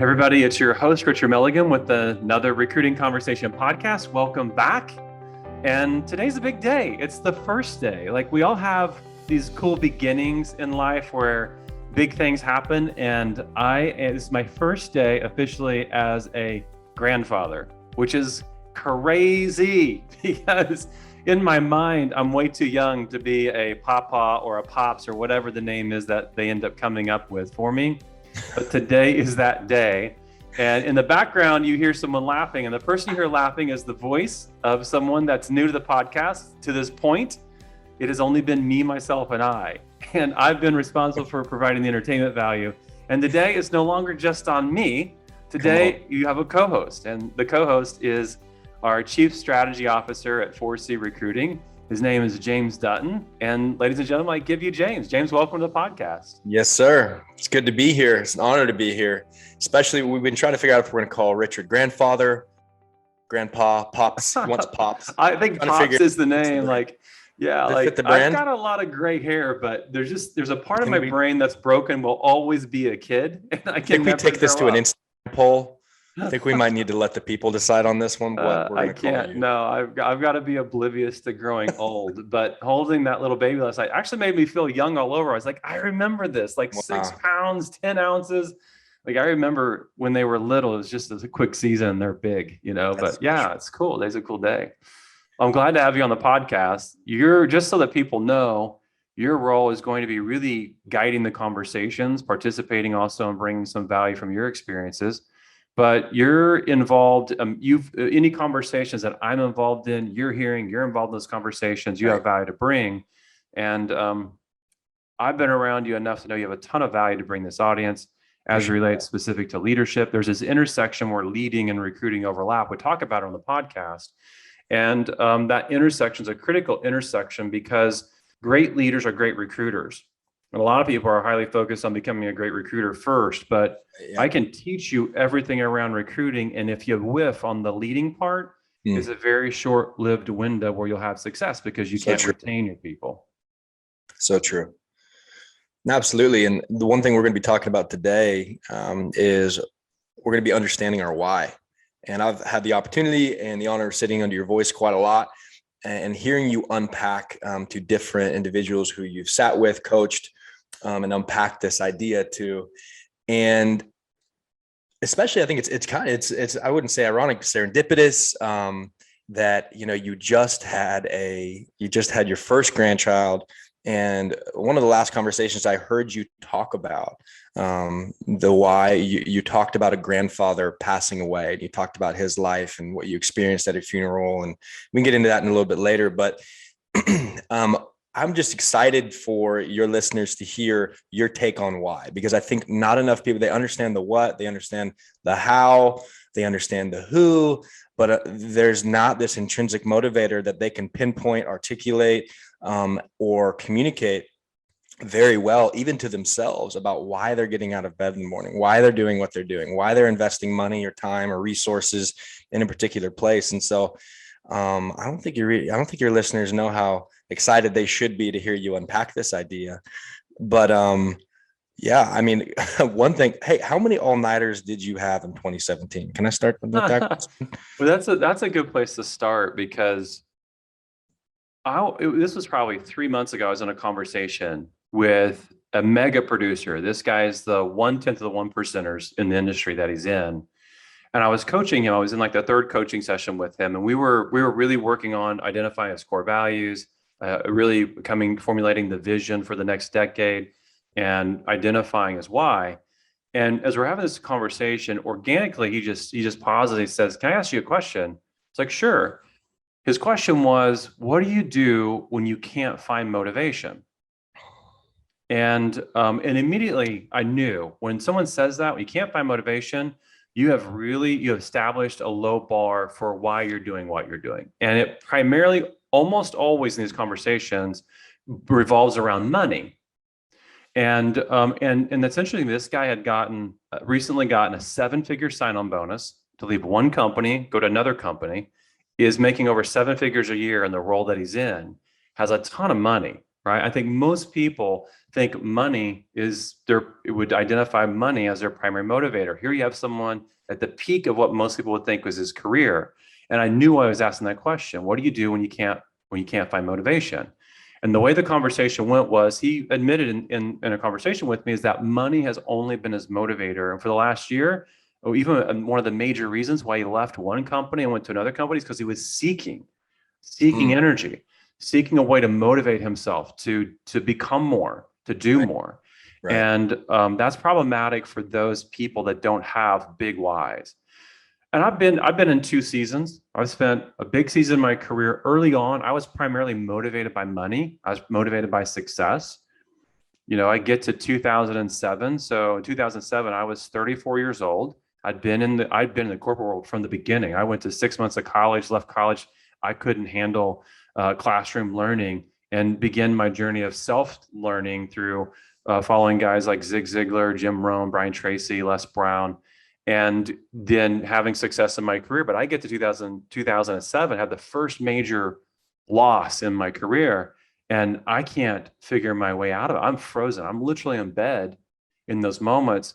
Everybody, it's your host, Richard Milligan, with another Recruiting Conversation podcast. Welcome back. And today's a big day. It's the first day. Like, we all have these cool beginnings in life where big things happen. And it's my first day officially as a grandfather, which is crazy because in my mind, I'm way too young to be a papa or a pops or whatever the name is that they end up coming up with for me. But today is that day. And in the background, you hear someone laughing. And the person you hear laughing is the voice of someone that's new to the podcast. To this point, it has only been me, myself, and I. And I've been responsible for providing the entertainment value. And today is no longer just on me. Today, you have a co-host. And the co-host is our Chief Strategy Officer at 4C Recruiting. His name is James Dutton. And ladies and gentlemen, I give you James. James, welcome to the podcast. Yes, sir. It's good to be here. It's an honor to be here. Especially, we've been trying to figure out if we're going to call Richard grandfather, grandpa, pops, once pops. I think pops is the name. Like, yeah, like I've got a lot of gray hair, but there's a part of my brain that's broken, will always be a kid. And I think we take this to an Instagram poll. I think we might need to let the people decide on this one. What we're I can't. No, I've got to be oblivious to growing old. But holding that little baby last night actually made me feel young all over. I was like, I remember this, like 6 pounds, 10 ounces. Like, I remember when they were little, it was just a quick season. They're big, but yeah, it's cool. Today's a cool day. I'm glad to have you on the podcast. You're, just so that people know, your role is going to be really guiding the conversations, participating also and bringing some value from your experiences. But you're involved, any conversations that I'm involved in, you're involved in those conversations, you have value to bring. And I've been around you enough to know you have a ton of value to bring this audience as it relates specific to leadership. There's this intersection where leading and recruiting overlap. We talk about it on the podcast. And that intersection is a critical intersection because great leaders are great recruiters. And a lot of people are highly focused on becoming a great recruiter first, but I can teach you everything around recruiting. And if you whiff on the leading part, it's a very short-lived window where you'll have success because you can't retain your people. So true. Absolutely. And the one thing we're going to be talking about today is we're going to be understanding our why. And I've had the opportunity and the honor of sitting under your voice quite a lot and hearing you unpack to different individuals who you've sat with, coached, and unpack this idea too. And especially, I think it's I wouldn't say ironic, serendipitous, that, you just had your first grandchild. And one of the last conversations I heard you talk about the why, you talked about a grandfather passing away, and you talked about his life and what you experienced at a funeral. And we can get into that in a little bit later, but I'm just excited for your listeners to hear your take on why, because I think not enough people, they understand the what, they understand the how, they understand the who, but there's not this intrinsic motivator that they can pinpoint, articulate, or communicate very well, even to themselves, about why they're getting out of bed in the morning, why they're doing what they're doing, why they're investing money or time or resources in a particular place. And so I don't think your listeners know how excited they should be to hear you unpack this idea. But yeah, I mean, one thing, hey, how many all-nighters did you have in 2017? Can I start with that? Well, that's a good place to start, because this was probably 3 months ago. I was in a conversation with a mega producer. This guy is the 1/10 of the 1%ers in the industry that he's in. And I was coaching him. I was in like the third coaching session with him. And we were really working on identifying his core values, really formulating the vision for the next decade and identifying his why. And as we're having this conversation, organically, he just pauses and he says, "Can I ask you a question?" It's like, sure. His question was, what do you do when you can't find motivation? And immediately I knew, when someone says that, when you can't find motivation, you have established a low bar for why you're doing what you're doing. And it primarily, almost always in these conversations, revolves around money. And essentially, this guy had recently gotten a 7-figure sign-on bonus to leave one company, go to another company, is making over 7 figures a year in the role that he's in, has a ton of money, right? I think most people think money is it would identify money as their primary motivator. Here you have someone at the peak of what most people would think was his career. And I knew I was asking that question. What do you do when you can't find motivation? And the way the conversation went was he admitted in a conversation with me is that money has only been his motivator. And for the last year, or even one of the major reasons why he left one company and went to another company is because he was seeking Mm, energy, seeking a way to motivate himself to become more, to do right. more. Right. And that's problematic for those people that don't have big whys. And I've been in two seasons. I've spent a big season in my career early on. I was primarily motivated by money. I was motivated by success. I get to 2007. So in 2007, I was 34 years old. I'd been in the corporate world from the beginning. I went to 6 months of college, left college. I couldn't handle classroom learning and begin my journey of self-learning through following guys like Zig Ziglar, Jim Rohn, Brian Tracy, Les Brown, and then having success in my career. But I get to 2007, have the first major loss in my career, and I can't figure my way out of it. I'm frozen. I'm literally in bed in those moments,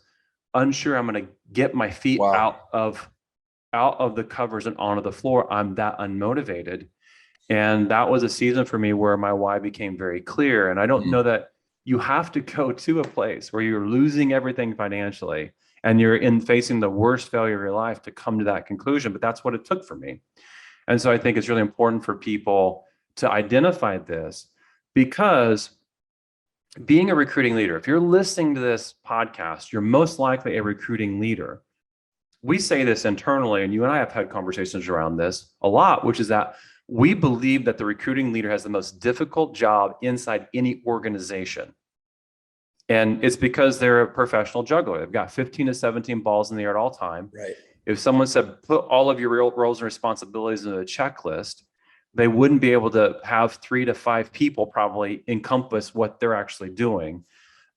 unsure I'm going to get my feet Wow. out of the covers and onto the floor. I'm that unmotivated. And that was a season for me where my why became very clear. And I don't Mm, know that you have to go to a place where you're losing everything financially and you're in facing the worst failure of your life to come to that conclusion. But that's what it took for me. And so I think it's really important for people to identify this, because being a recruiting leader, if you're listening to this podcast, you're most likely a recruiting leader. We say this internally, and you and I have had conversations around this a lot, which is that we believe that the recruiting leader has the most difficult job inside any organization. And it's because they're a professional juggler. They've got 15 to 17 balls in the air at all time. right. If someone said, put all of your real roles and responsibilities into a checklist, they wouldn't be able to have 3 to 5 people probably encompass what they're actually doing.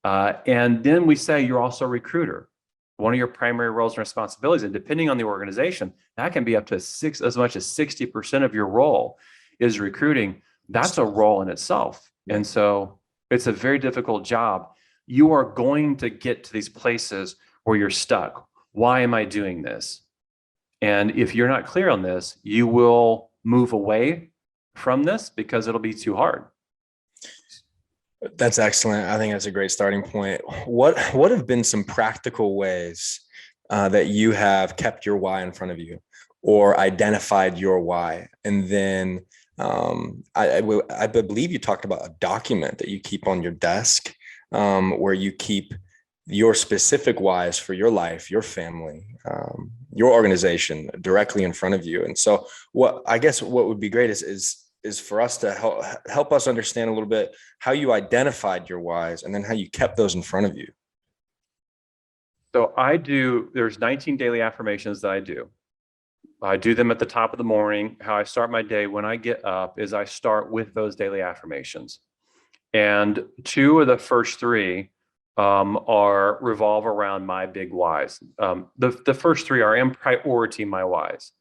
And then we say you're also a recruiter. One of your primary roles and responsibilities, and depending on the organization, that can be up to as much as 60% of your role is recruiting. That's a role in itself. Yeah. And so it's a very difficult job. You are going to get to these places where you're stuck. Why am I doing this? And if you're not clear on this, you will move away from this because it'll be too hard. That's excellent. I think that's a great starting point. What have been some practical ways that you have kept your why in front of you, or identified your why? And then I believe you talked about a document that you keep on your desk, where you keep your specific whys for your life, your family, your organization directly in front of you. And so what would be great is for us to help us understand a little bit how you identified your whys and then how you kept those in front of you. So there's 19 daily affirmations that I do. I do them at the top of the morning. How I start my day when I get up is I start with those daily affirmations. And 2 of the first 3 revolve around my big whys. The first 3 are in priority, my whys.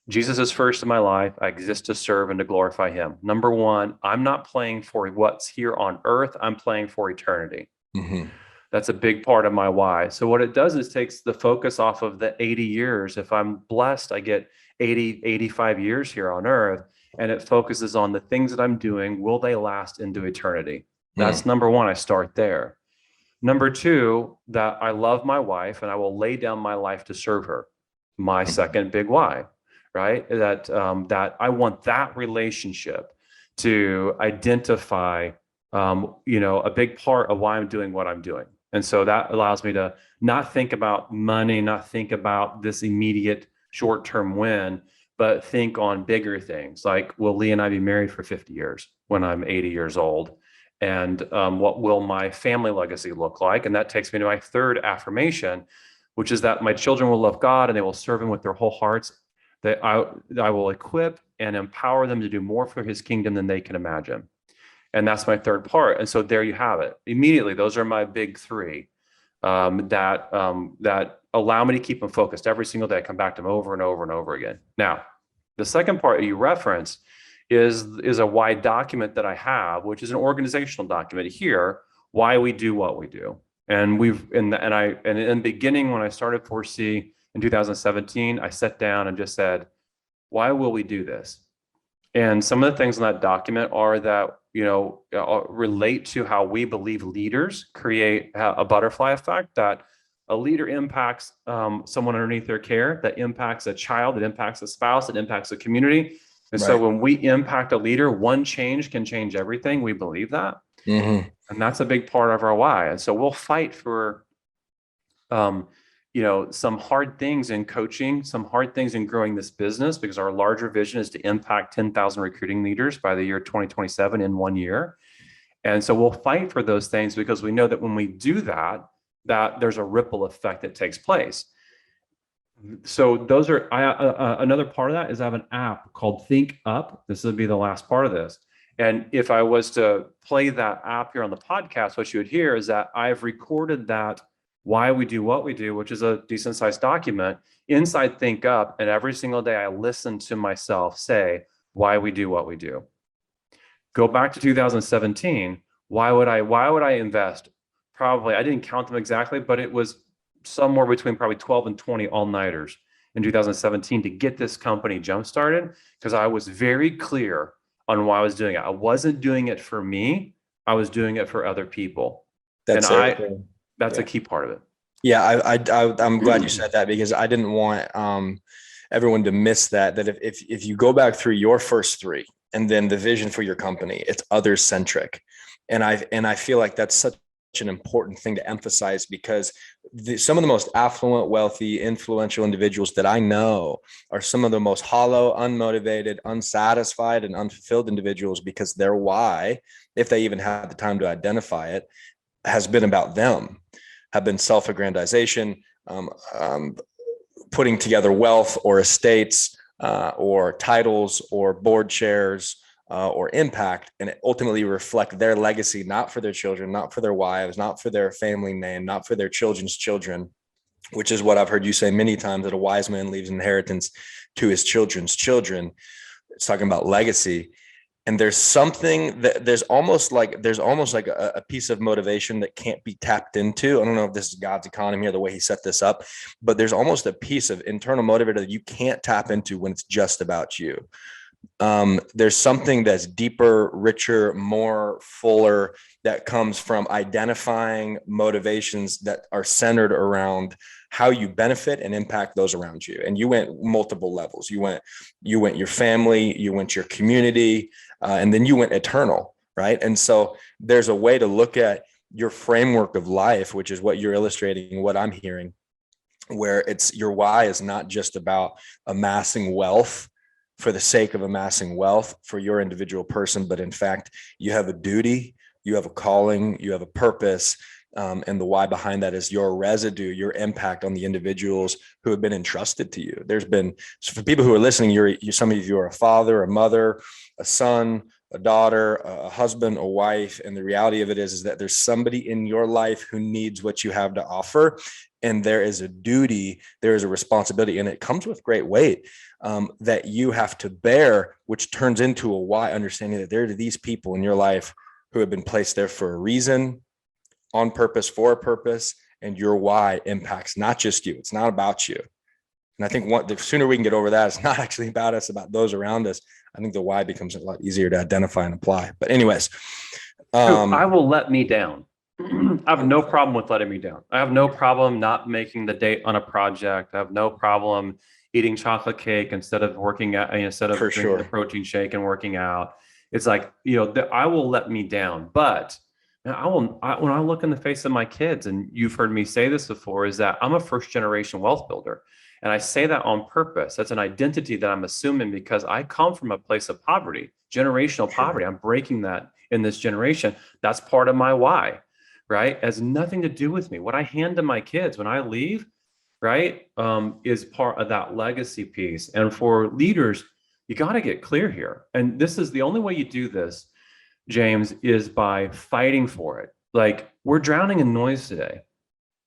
Jesus is first in my life. I exist to serve and to glorify him. Number 1, I'm not playing for what's here on earth. I'm playing for eternity. Mm-hmm. That's a big part of my why. So what it does is takes the focus off of the 80 years. If I'm blessed, I get 80, 85 years here on earth, and it focuses on the things that I'm doing. Will they last into eternity? That's number 1. I start there. Number 2, that I love my wife and I will lay down my life to serve her. My second big why, right? That I want that relationship to identify, a big part of why I'm doing what I'm doing. And so that allows me to not think about money, not think about this immediate short-term win, but think on bigger things like, will Lee and I be married for 50 years when I'm 80 years old? And what will my family legacy look like? And that takes me to my third affirmation, which is that my children will love God and they will serve him with their whole hearts, that I will equip and empower them to do more for his kingdom than they can imagine. And that's my third part. And so there you have it. Immediately, those are my big 3 that allow me to keep them focused every single day. I come back to them over and over and over again. Now, the second part you referenced is a why document that I have, which is an organizational document here, why we do what we do. And in the beginning, when I started 4C in 2017, I sat down and just said, why will we do this? And some of the things in that document are that, relate to how we believe leaders create a butterfly effect, that a leader impacts someone underneath their care, that impacts a child, that impacts a spouse, that impacts a community. And so when we impact a leader, one change can change everything. We believe that. Mm-hmm. And that's a big part of our why. And so we'll fight for, some hard things in coaching, some hard things in growing this business, because our larger vision is to impact 10,000 recruiting leaders by the year 2027 in 1 year. And so we'll fight for those things because we know that when we do that, that there's a ripple effect that takes place. So those are, another part of that is I have an app called Think Up. This will be the last part of this. And if I was to play that app here on the podcast, what you would hear is that I've recorded that why we do what we do, which is a decent sized document inside Think Up. And every single day I listen to myself say why we do what we do. Go back to 2017. Why would I invest? Probably, I didn't count them exactly, but it was somewhere between probably 12 and 20 all-nighters in 2017 to get this company jump-started, because I was very clear on why I was doing it. I wasn't doing it for me. I was doing it for other people. That's a key part of it. Yeah, I'm glad you said that, because I didn't want everyone to miss that if you go back through your first three and then the vision for your company, it's others centric. And I feel like that's such an important thing to emphasize, because some of the most affluent, wealthy, influential individuals that I know are some of the most hollow, unmotivated, unsatisfied, and unfulfilled individuals, because their why, if they even had the time to identify it, has been about them, have been self-aggrandization, putting together wealth or estates or titles or board chairs or impact, and ultimately reflect their legacy, not for their children, not for their wives, not for their family name, not for their children's children, which is what I've heard you say many times, that a wise man leaves inheritance to his children's children. It's talking about legacy. And there's something that there's almost like a piece of motivation that can't be tapped into. I don't know if this is God's economy or the way he set this up, but there's almost a piece of internal motivator that you can't tap into when it's just about you. There's something that's deeper, richer, more fuller, that comes from identifying motivations that are centered around how you benefit and impact those around you. And you went multiple levels. You went your family, you went your community, and then you went eternal, right? And so there's a way to look at your framework of life, which is what you're illustrating, what I'm hearing, where it's your why is not just about amassing wealth for the sake of amassing wealth for your individual person, but in fact, you have a duty, you have a calling, you have a purpose, and the why behind that is your residue, your impact on the individuals who have been entrusted to you. There's been, so for people who are listening, some of you are a father, a mother, a son, a daughter, a husband, a wife, and the reality of it is that there's somebody in your life who needs what you have to offer, and there is a duty, there is a responsibility, and it comes with great weight that you have to bear, which turns into a why, understanding that there are these people in your life who have been placed there for a reason, on purpose, for a purpose, and your why impacts not just you. It's not about you. And I think the sooner we can get over that, it's not actually about us, about those around us. I think the why becomes a lot easier to identify and apply. But anyways, I will let me down. I have no problem with letting me down. I have no problem not making the date on a project. I have no problem eating chocolate cake instead of drinking the protein shake and working out. It's like, I will let me down, but when I look in the face of my kids, and you've heard me say this before, is that I'm a first generation wealth builder. And I say that on purpose. That's an identity that I'm assuming because I come from a place of poverty, generational poverty. I'm breaking that in this generation. That's part of my why, right? It has nothing to do with me. What I hand to my kids when I leave, right, is part of that legacy piece. And for leaders, you got to get clear here. And this is the only way you do this, James, is by fighting for it. Like, we're drowning in noise today,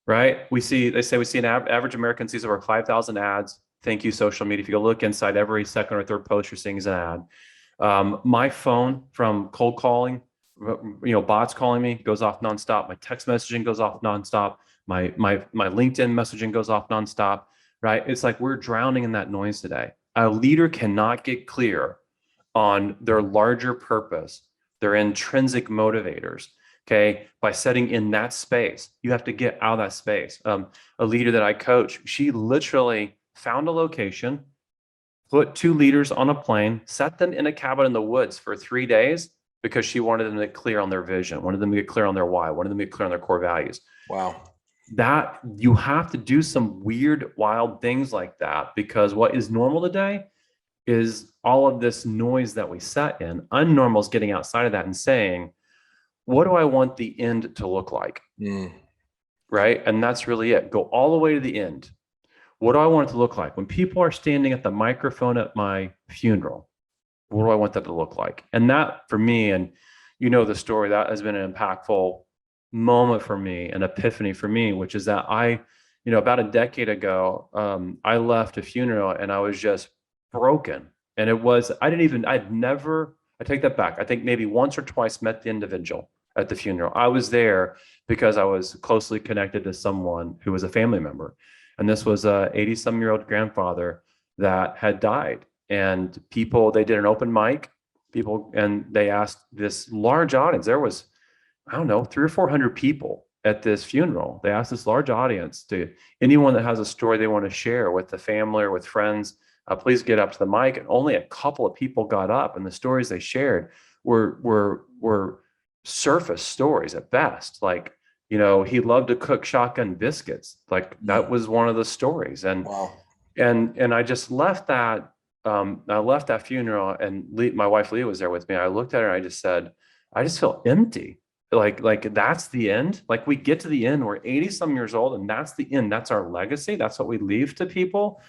right? They say we see an average American sees over 5,000 ads. Thank you, social media. If you go look inside, every second or third post you're seeing is an ad. My phone from cold calling, bots calling me goes off nonstop. My text messaging goes off nonstop. My LinkedIn messaging goes off nonstop, right? It's like we're drowning in that noise today. A leader cannot get clear on their larger purpose, their intrinsic motivators. Okay, by setting in that space, you have to get out of that space. A leader that I coach, she literally found a location, put two leaders on a plane, set them in a cabin in the woods for 3 days because she wanted them to get clear on their vision, wanted them to get clear on their why, wanted them to get clear on their core values. Wow. That you have to do some weird, wild things like that, because what is normal today is all of this noise that we set in. Unnormal is getting outside of that and saying, what do I want the end to look like? Right. And that's really it. Go all the way to the end. What do I want it to look like? When people are standing at the microphone at my funeral, what do I want that to look like? And that for me, and the story, that has been an impactful moment for me, an epiphany for me, which is that about a decade ago, I left a funeral and I was just broken. And I take that back. I think maybe once or twice met the individual at the funeral. I was there because I was closely connected to someone who was a family member. And this was a 80-some-year-old grandfather that had died. And they did an open mic, and they asked this large audience. There was, I don't know, 300 or 400 people at this funeral. They asked this large audience, to anyone that has a story they want to share with the family or with friends, please get up to the mic. And only a couple of people got up, and the stories they shared were surface stories at best. Like, he loved to cook shotgun biscuits. Like that was one of the stories. And wow. and I just left that. I left that funeral, and my wife Leah was there with me. I looked at her and I just said, I just feel empty. Like that's the end. Like we get to the end, we're 80-some years old, and that's the end. That's our legacy. That's what we leave to people.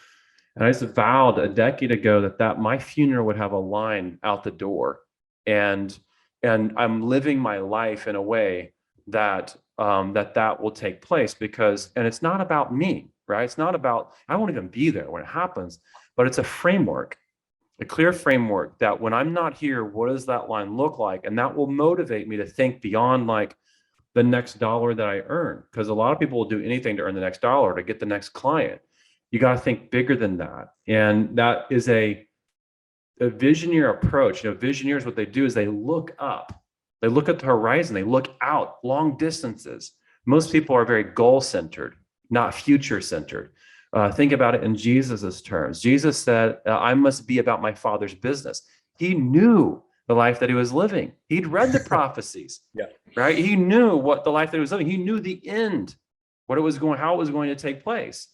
And I just vowed a decade ago that my funeral would have a line out the door. And I'm living my life in a way that that will take place, and it's not about me, right? It's not about, I won't even be there when it happens, but it's a framework, a clear framework that when I'm not here, what does that line look like? And that will motivate me to think beyond like the next dollar that I earn, because a lot of people will do anything to earn the next dollar, to get the next client. You got to think bigger than that. And that is a visionary approach. Visionaries, what they do is they look up. They look at the horizon. They look out long distances. Most people are very goal-centered, not future-centered. Think about it in Jesus's terms. Jesus said, I must be about my Father's business. He knew the life that he was living. He'd read the prophecies, Yeah. right? He knew what the life that he was living. He knew the end, how it was going to take place.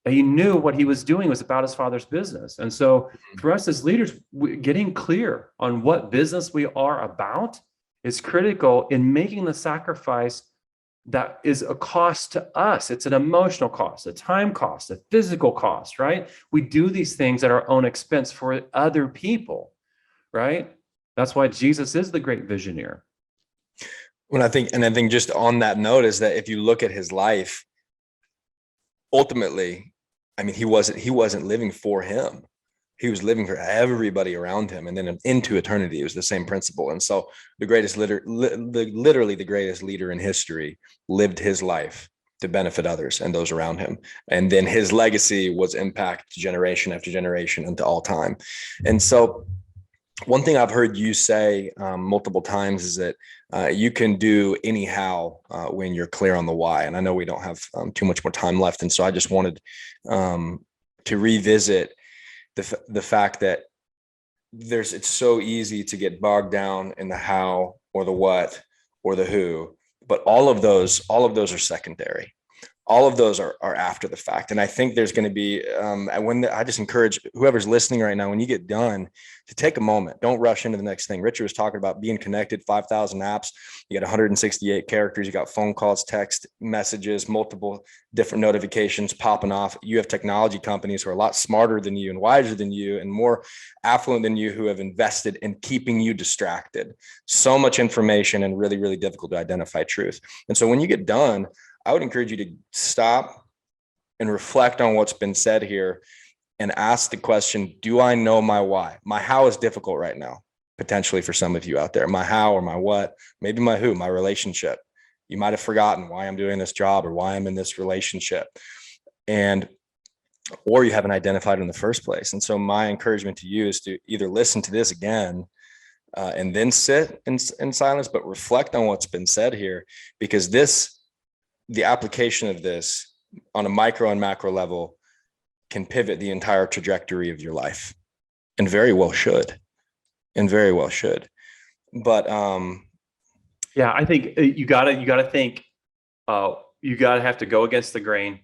And he knew what he was doing was about his Father's business. And so for us as leaders, getting clear on what business we are about is critical in making the sacrifice that is a cost to us. It's an emotional cost, a time cost, a physical cost, right? We do these things at our own expense for other people, right? That's why Jesus is the great visionary. I think just on that note is that if you look at his life, ultimately, I mean, he wasn't living for him. He was living for everybody around him. And then into eternity, it was the same principle. And so literally the greatest leader in history lived his life to benefit others and those around him. And then his legacy was impact generation after generation into all time. And so one thing I've heard you say multiple times is that you can do anyhow when you're clear on the why. And I know we don't have too much more time left. And so I just wanted to revisit the fact that it's so easy to get bogged down in the how or the what or the who, but all of those are secondary. All of those are after the fact. And I think there's going to be, I just encourage whoever's listening right now, when you get done, to take a moment. Don't rush into the next thing. Richard was talking about being connected, 5,000 apps. You got 168 characters. You got phone calls, text messages, multiple different notifications popping off. You have technology companies who are a lot smarter than you and wiser than you and more affluent than you, who have invested in keeping you distracted. So much information and really, really difficult to identify truth. And so when you get done, I would encourage you to stop and reflect on what's been said here and ask the question, do I know my why? My how is difficult right now. potentially for some of you out there. My how or my what, maybe my who, my relationship. You might have forgotten why I'm doing this job or why I'm in this relationship. Or you haven't identified in the first place. And so my encouragement to you is to either listen to this again and then sit in silence, but reflect on what's been said here, because the application of this on a micro and macro level can pivot the entire trajectory of your life, and very well should. But yeah, I think you gotta think, you gotta have to go against the grain,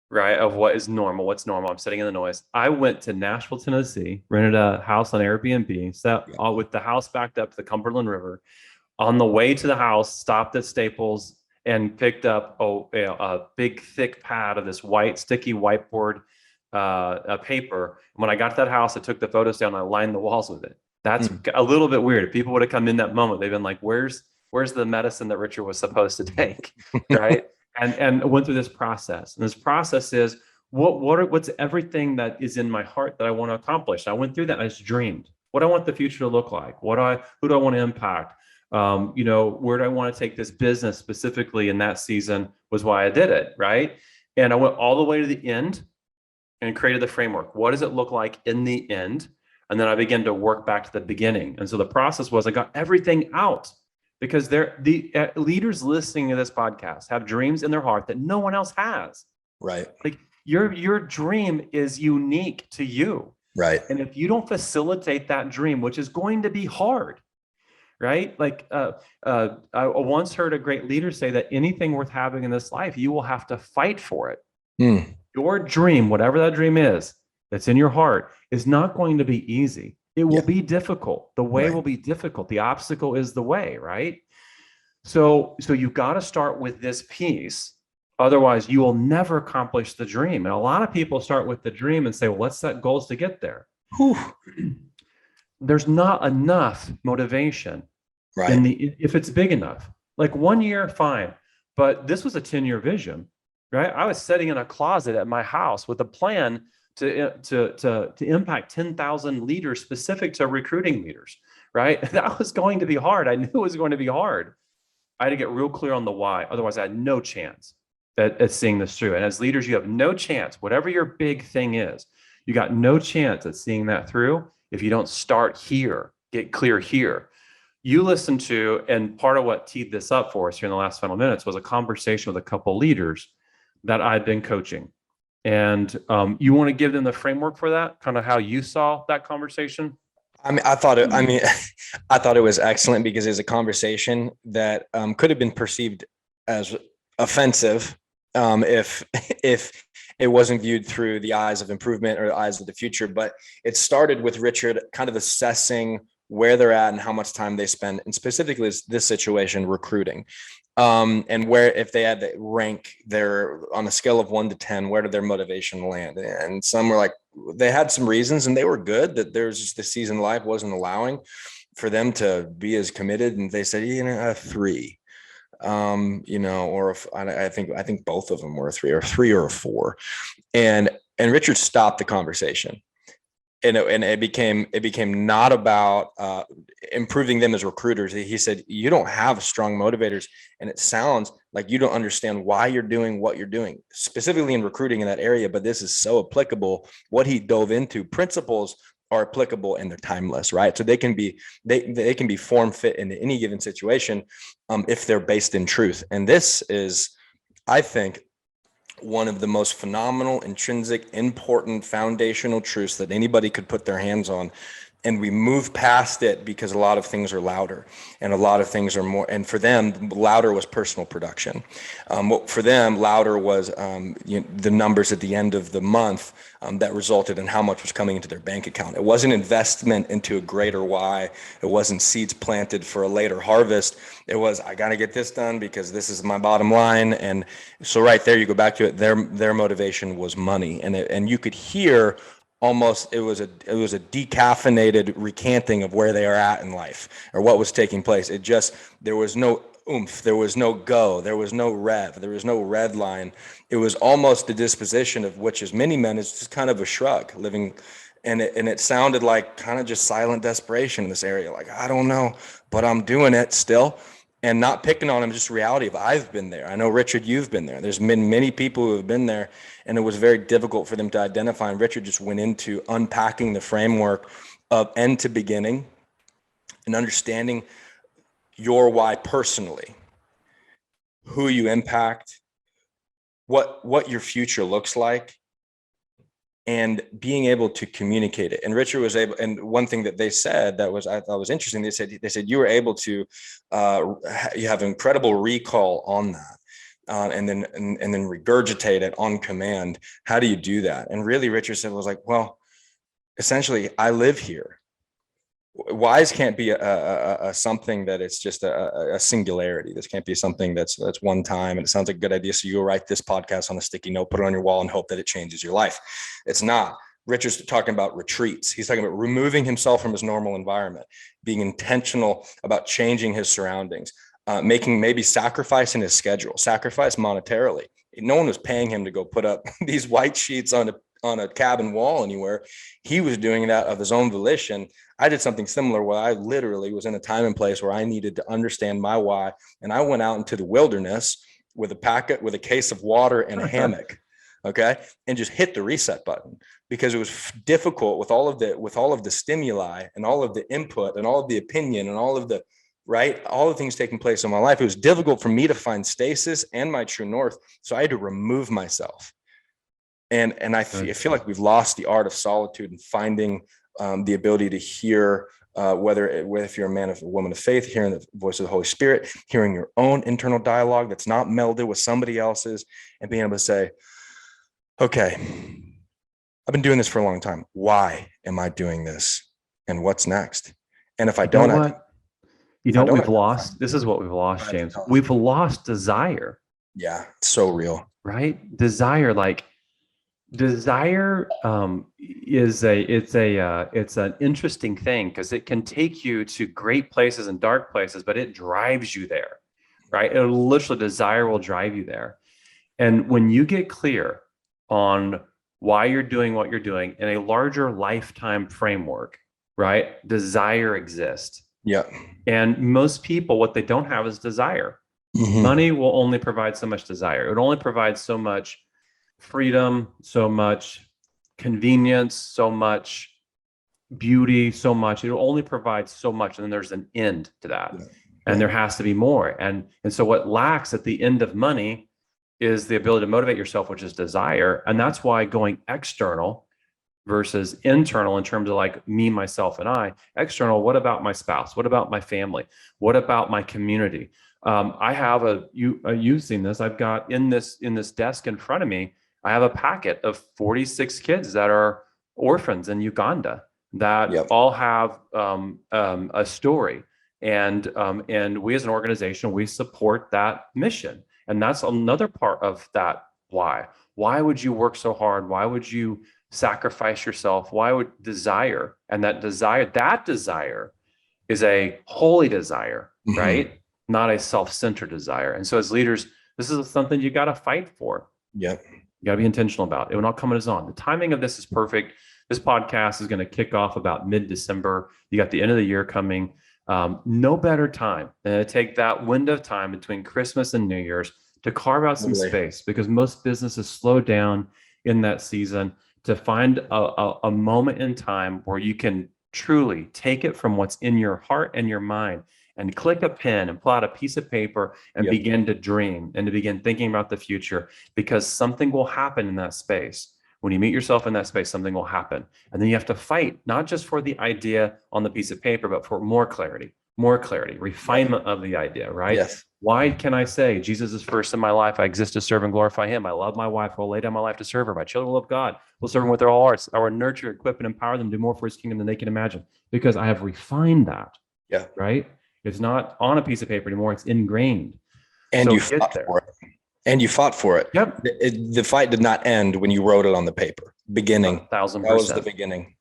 right? Of what is normal, what's normal. I'm sitting in the noise. I went to Nashville, Tennessee, rented a house on Airbnb, sat all with the house backed up to the Cumberland River. On the way to the house, stopped at Staples and picked up a big thick pad of this white sticky whiteboard paper. When I got to that house, I took the photos down. I lined the walls with it. That's a little bit weird. If people would have come in that moment, they've been like, "Where's the medicine that Richard was supposed to take?" Right? And went through this process. And this process is what's everything that is in my heart that I want to accomplish. I went through that. I just dreamed what I want the future to look like. Who do I want to impact? Where do I want to take this business specifically in that season was why I did it. Right. And I went all the way to the end and created the framework. What does it look like in the end? And then I began to work back to the beginning. And so the process was I got everything out, because the leaders listening to this podcast have dreams in their heart that no one else has. Right. Like your dream is unique to you. Right. And if you don't facilitate that dream, which is going to be hard, right? Like I once heard a great leader say that anything worth having in this life, you will have to fight for it. Your dream, whatever that dream is, that's in your heart, is not going to be easy. It will be difficult. The way will be difficult. The obstacle is the way, right? So you've got to start with this piece. Otherwise, you will never accomplish the dream. And a lot of people start with the dream and say, well, let's set goals to get there. There's not enough motivation if it's big enough. Like 1 year, fine. But this was a 10-year vision, right? I was sitting in a closet at my house with a plan to impact 10,000 leaders specific to recruiting leaders, right? That was going to be hard. I knew it was going to be hard. I had to get real clear on the why. Otherwise, I had no chance at seeing this through. And as leaders, you have no chance, whatever your big thing is, you got no chance at seeing that through if you don't start here, get clear here. You listen to, and part of what teed this up for us here in the last final minutes was a conversation with a couple leaders that I've been coaching. And you want to give them the framework for that, kind of how you saw that conversation? I thought it was excellent, because it's a conversation that could have been perceived as offensive if it wasn't viewed through the eyes of improvement or the eyes of the future. But it started with Richard kind of assessing where they're at and how much time they spend, and specifically this situation, recruiting. And where, if they had to rank their, on a scale of 1 to 10, where did their motivation land? And some were like, they had some reasons and they were good, that there's just the season life wasn't allowing for them to be as committed. And they said, a 3, or if I think both of them were a 3 or a 4. And Richard stopped the conversation. And it became not about improving them as recruiters. He said, you don't have strong motivators, and it sounds like you don't understand why you're doing what you're doing, specifically in recruiting in that area. But this is so applicable. What he dove into, principles are applicable and they're timeless, right? So they can be form fit into any given situation if they're based in truth. And this is, I think, one of the most phenomenal, intrinsic, important, foundational truths that anybody could put their hands on. And we move past it because a lot of things are louder and a lot of things are more. And for them, louder was personal production. For them, louder was the numbers at the end of the month that resulted in how much was coming into their bank account. It wasn't investment into a greater why. It wasn't seeds planted for a later harvest. It was, I got to get this done because this is my bottom line. And so right there, you go back to it. Their motivation was money, and you could hear. Almost, it was a decaffeinated recanting of where they are at in life or what was taking place. There was no oomph, there was no go, there was no rev, there was no red line. It was almost the disposition of which, as many men, is just kind of a shrug, living And it sounded like kind of just silent desperation in this area. Like, I don't know, but I'm doing it still. And not picking on him, just reality of I've been there. I know, Richard, you've been there. There's been many people who have been there, and it was very difficult for them to identify. And Richard just went into unpacking the framework of end to beginning and understanding your why personally, who you impact, what your future looks like, and being able to communicate it. And Richard was able, and one thing that they said that I thought was interesting, they said you were able to, you have incredible recall on that. And then regurgitate it on command. How do you do that? And really, Richard said was like, well, essentially, I live here. Whys can't be a something that it's just a singularity. This can't be something that's one time. And it sounds like a good idea. So you'll write this podcast on a sticky note, put it on your wall, and hope that it changes your life. It's not. Richard's talking about retreats. He's talking about removing himself from his normal environment, being intentional about changing his surroundings, making maybe sacrificing his schedule, sacrifice monetarily. No one was paying him to go put up these white sheets on a cabin wall anywhere. He was doing that of his own volition. I did something similar where I literally was in a time and place where I needed to understand my why. And I went out into the wilderness with a case of water and a hammock. Okay. And just hit the reset button because it was difficult with all of the stimuli and all of the input and all of the opinion and all of the things taking place in my life. It was difficult for me to find stasis and my true north. So I had to remove myself. And I feel like we've lost the art of solitude and finding the ability to hear, whether if you're a man or a woman of faith, hearing the voice of the Holy Spirit, hearing your own internal dialogue that's not melded with somebody else's, and being able to say, okay, I've been doing this for a long time. Why am I doing this? And what's next? And if I don't, we've lost. This is what we've lost, James. We've lost desire. Yeah, it's so real. Right? Desire, desire it's an interesting thing because it can take you to great places and dark places, but it drives you there, right? Desire will drive you there. And when you get clear on why you're doing what you're doing in a larger lifetime framework, right? Desire exists. Yeah. And most people, what they don't have is desire. Mm-hmm. Money will only provide so much desire. It only provides so much freedom, so much convenience, so much beauty, so much. It will only provide so much, and then there's an end to that. Yeah. And there has to be more. And so what lacks at the end of money is the ability to motivate yourself, which is desire. And that's why going external versus internal in terms of like me, myself, and I. External, what about my spouse? What about my family? What about my community? I have you've seen this. I've got in this desk in front of me, I have a packet of 46 kids that are orphans in Uganda that all have a story. And we as an organization, we support that mission. And that's another part of that why. Why would you work so hard? Why would you sacrifice yourself? Why would desire? And that desire is a holy desire, mm-hmm. right? Not a self-centered desire. And so as leaders, this is something you got to fight for. Yeah. You got to be intentional about it. It will not come on its own. The timing of this is perfect. This podcast is going to kick off about mid-December. You got the end of the year coming. No better time than to take that window of time between Christmas and New Year's to carve out some space, because most businesses slow down in that season, to find a moment in time where you can truly take it from what's in your heart and your mind and click a pen and pull out a piece of paper and begin to dream and to begin thinking about the future, because something will happen in that space. When you meet yourself in that space, something will happen. And then you have to fight, not just for the idea on the piece of paper, but for more clarity, refinement of the idea, right? Yes. Why can I say Jesus is first in my life? I exist to serve and glorify him. I love my wife. I will lay down my life to serve her. My children will love God. We'll serve him with their all hearts. I will nurture, equip, and empower them to do more for his kingdom than they can imagine, because I have refined that. Yeah. Right? It's not on a piece of paper anymore. It's ingrained. And so you fought for it. And you fought for it. Yep. The fight did not end when you wrote it on the paper. Beginning. 1,000%. That was the beginning.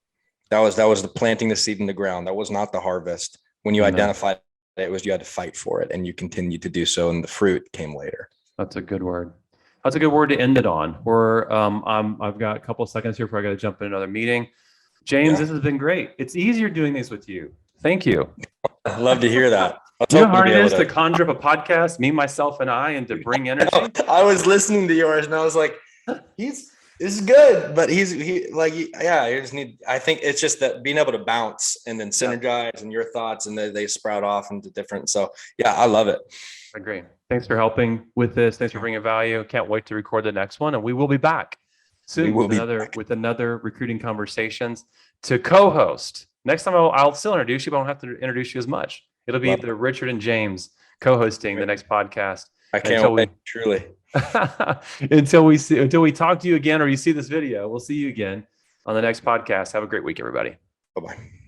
That was the planting the seed in the ground. That was not the harvest. When you identified it, you had to fight for it, and you continued to do so, and the fruit came later. That's a good word. That's a good word to end it on. I've got a couple of seconds here before I got to jump in another meeting. James, Yeah. this has been great. It's easier doing these with you. Thank you. I'd love to hear that. You know how hard it is to conjure up a podcast, me, myself, and I, and to bring energy? I was listening to yours and I was like, this is good, but I think it's just that being able to bounce and then synergize and your thoughts and they sprout off into different. So yeah, I love it. I agree. Thanks for helping with this. Thanks for bringing value. Can't wait to record the next one. And we will be back soon with another recruiting conversations to co-host. Next time I'll still introduce you, but I don't have to introduce you as much. It'll be the Richard and James co-hosting the next podcast. I can't wait, truly. until we talk to you again or you see this video, we'll see you again on the next podcast. Have a great week, everybody. Bye-bye.